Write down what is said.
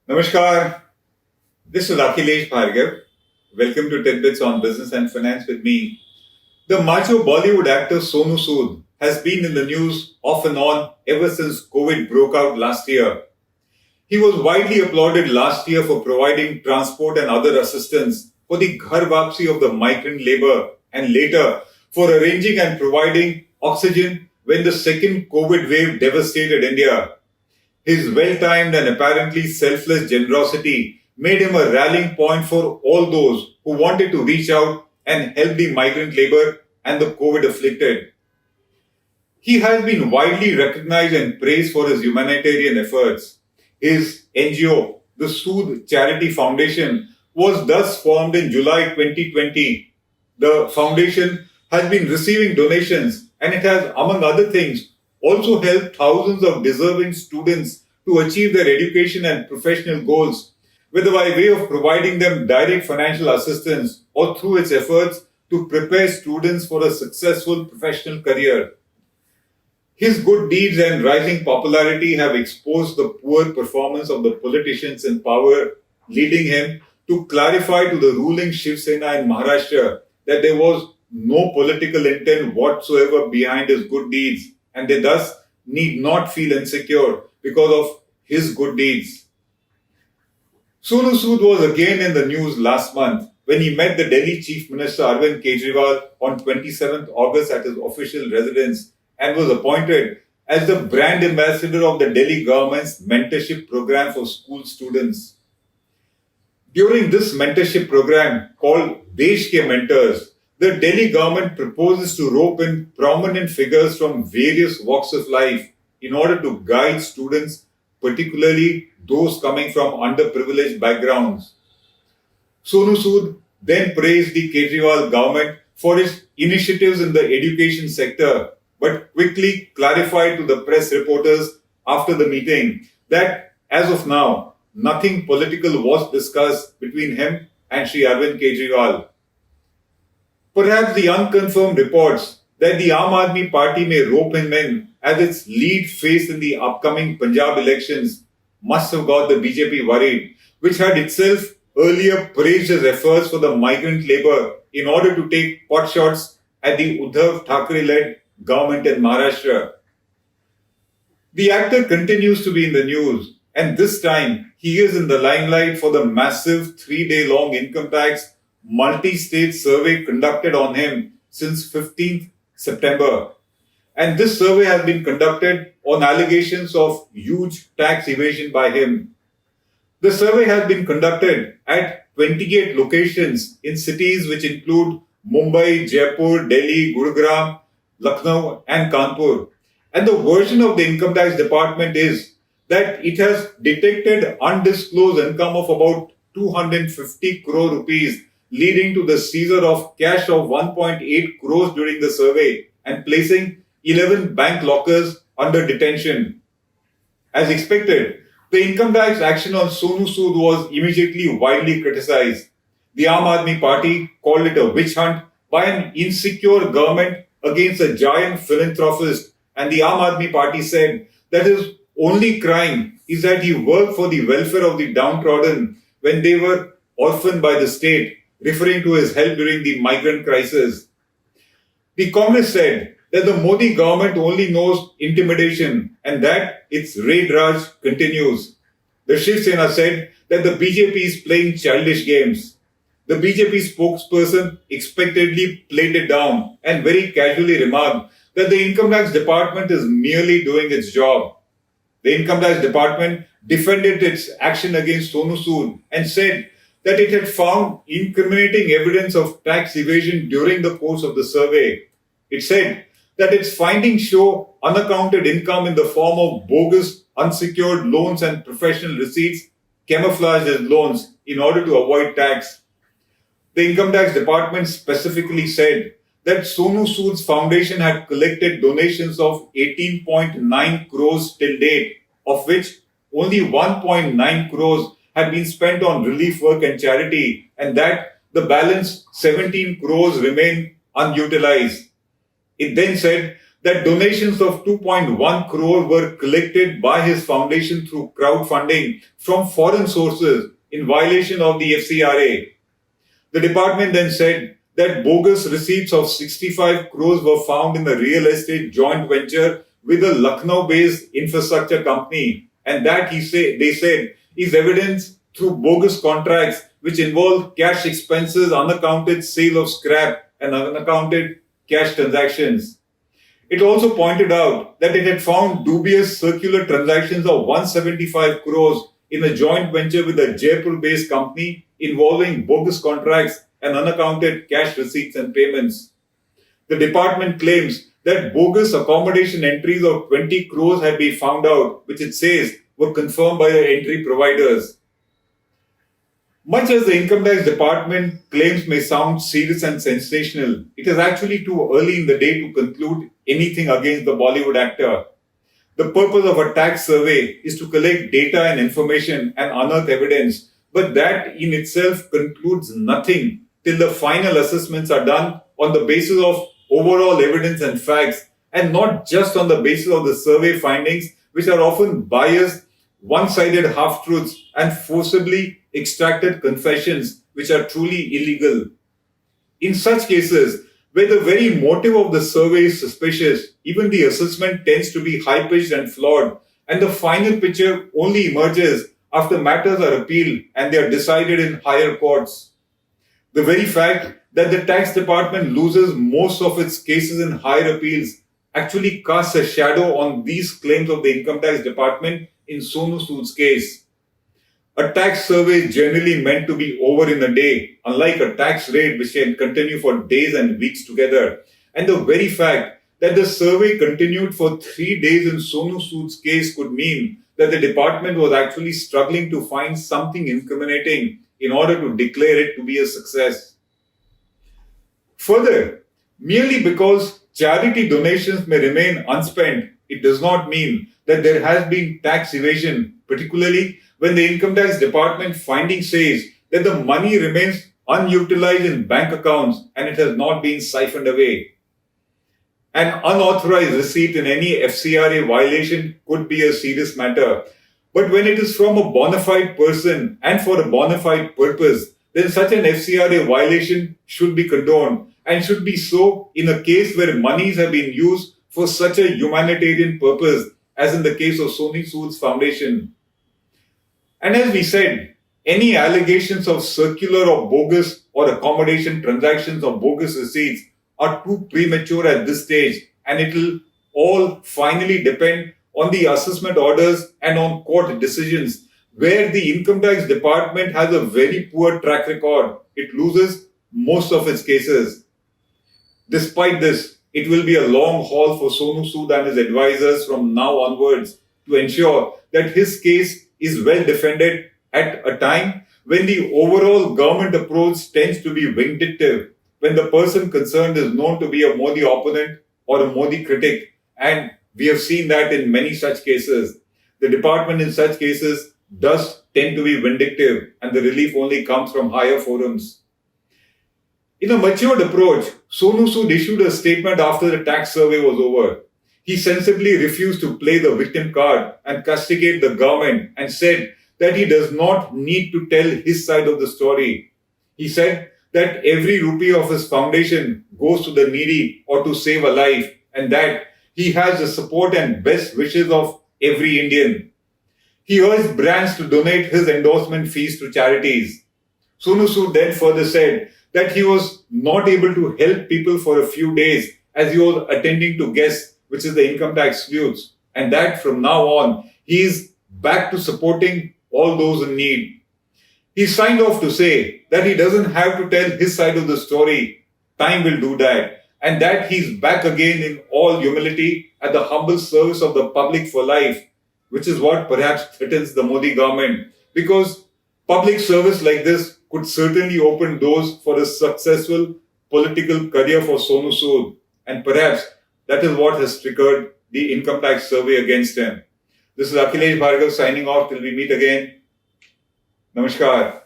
Namaskar. This is Akhilesh Bhargava. Welcome to Tit-Bits on Business and Finance with me. The macho Bollywood actor Sonu Sood has been in the news off and on ever since COVID broke out last year. He was widely applauded last year for providing transport and other assistance for the ghar wapsi of the migrant labor and later for arranging and providing oxygen when the second COVID wave devastated India. His well-timed and apparently selfless generosity made him a rallying point for all those who wanted to reach out and help the migrant labor and the COVID afflicted. He has been widely recognized and praised for his humanitarian efforts. His NGO, the Sood Charity Foundation, was thus formed in July 2020. The foundation has been receiving donations and it has, among other things, also helped thousands of deserving students to achieve their education and professional goals, whether by way of providing them direct financial assistance or through its efforts to prepare students for a successful professional career. His good deeds and rising popularity have exposed the poor performance of the politicians in power, leading him to clarify to the ruling Shiv Sena in Maharashtra that there was no political intent whatsoever behind his good deeds and they thus need not feel insecure because of his good deeds. Sonu Sood was again in the news last month when he met the Delhi Chief Minister Arvind Kejriwal on 27th August at his official residence and was appointed as the brand ambassador of the Delhi government's mentorship program for school students. During this mentorship program called Desh Ke Mentors, the Delhi government proposes to rope in prominent figures from various walks of life in order to guide students, particularly those coming from underprivileged backgrounds. Sonu Sood then praised the Kejriwal government for its initiatives in the education sector, but quickly clarified to the press reporters after the meeting that as of now, nothing political was discussed between him and Sri Arvind Kejriwal. Perhaps the unconfirmed reports that the Aam Aadmi Party may rope him in as its lead face in the upcoming Punjab elections must have got the BJP worried, which had itself earlier praised his efforts for the migrant labor in order to take potshots at the Uddhav Thackeray-led government in Maharashtra. The actor continues to be in the news, and this time he is in the limelight for the massive 3-day-long income tax multi-state survey conducted on him since 15th September. And this survey has been conducted on allegations of huge tax evasion by him. The survey has been conducted at 28 locations in cities which include Mumbai, Jaipur, Delhi, Gurgaon, Lucknow and Kanpur. And the version of the income tax department is that it has detected undisclosed income of about 250 crore rupees, leading to the seizure of cash of 1.8 crores during the survey and placing 11 bank lockers under detention. As expected, the income tax action on Sonu Sood was immediately widely criticized. The Aam Aadmi Party called it a witch hunt by an insecure government against a giant philanthropist, and the Aam Aadmi Party said that his only crime is that he worked for the welfare of the downtrodden when they were orphaned by the state, referring to his help during the migrant crisis. The Congress said that the Modi government only knows intimidation and that its raid raj continues. The Shiv Sena said that the BJP is playing childish games. The BJP spokesperson expectedly played it down and very casually remarked that the income tax department is merely doing its job. The income tax department defended its action against Sonu Sood and said that it had found incriminating evidence of tax evasion during the course of the survey. It said that its findings show unaccounted income in the form of bogus, unsecured loans and professional receipts camouflaged as loans in order to avoid tax. The income tax department specifically said that Sonu Sood's foundation had collected donations of 18.9 crores till date, of which only 1.9 crores had been spent on relief work and charity, and that the balance 17 crores remain unutilized. It then said that donations of 2.1 crore were collected by his foundation through crowdfunding from foreign sources in violation of the FCRA. The department then said that bogus receipts of 65 crores were found in the real estate joint venture with a Lucknow-based infrastructure company, and that they said is evidence through bogus contracts which involve cash expenses, unaccounted sale of scrap, and unaccounted cash transactions. It also pointed out that it had found dubious circular transactions of 175 crores in a joint venture with a Jaipur-based company involving bogus contracts and unaccounted cash receipts and payments. The department claims that bogus accommodation entries of 20 crores had been found out, which it says were confirmed by the entry providers. Much as the Income Tax Department claims may sound serious and sensational, it is actually too early in the day to conclude anything against the Bollywood actor. The purpose of a tax survey is to collect data and information and unearth evidence, but that in itself concludes nothing till the final assessments are done on the basis of overall evidence and facts, and not just on the basis of the survey findings, which are often biased, one-sided half-truths and forcibly extracted confessions which are truly illegal. In such cases, where the very motive of the survey is suspicious, even the assessment tends to be high-pitched and flawed, and the final picture only emerges after matters are appealed and they are decided in higher courts. The very fact that the tax department loses most of its cases in higher appeals actually casts a shadow on these claims of the Income Tax Department in Sonu Sood's case. A tax survey is generally meant to be over in a day, unlike a tax raid which can continue for days and weeks together. And the very fact that the survey continued for 3 days in Sonu Sood's case could mean that the department was actually struggling to find something incriminating in order to declare it to be a success. Further, merely because charity donations may remain unspent, it does not mean that there has been tax evasion, particularly when the Income Tax Department finding says that the money remains unutilized in bank accounts and it has not been siphoned away. An unauthorized receipt in any FCRA violation could be a serious matter, but when it is from a bona fide person and for a bona fide purpose, then such an FCRA violation should be condoned and should be so in a case where monies have been used for such a humanitarian purpose, as in the case of Sonu Sood's foundation. And as we said, any allegations of circular or bogus or accommodation transactions or bogus receipts are too premature at this stage, and it will all finally depend on the assessment orders and on court decisions, where the Income Tax Department has a very poor track record. It loses most of its cases. Despite this, it will be a long haul for Sonu Sood and his advisors from now onwards to ensure that his case is well defended at a time when the overall government approach tends to be vindictive, when the person concerned is known to be a Modi opponent or a Modi critic, and we have seen that in many such cases. The department in such cases does tend to be vindictive, and the relief only comes from higher forums. In a matured approach, Sonu Sood issued a statement after the tax survey was over. He sensibly refused to play the victim card and castigate the government and said that he does not need to tell his side of the story. He said that every rupee of his foundation goes to the needy or to save a life, and that he has the support and best wishes of every Indian. He urged brands to donate his endorsement fees to charities. Sonu Sood then further said that he was not able to help people for a few days as he was attending to guests, which is the income tax disputes, and that from now on he is back to supporting all those in need. He signed off to say that he doesn't have to tell his side of the story. Time will do that, and that he's back again in all humility at the humble service of the public for life, which is what perhaps threatens the Modi government, because public service like this could certainly open doors for a successful political career for Sonu Sood, and perhaps that is what has triggered the income tax survey against him. This is Akhilesh Bhargava signing off till we meet again. Namaskar.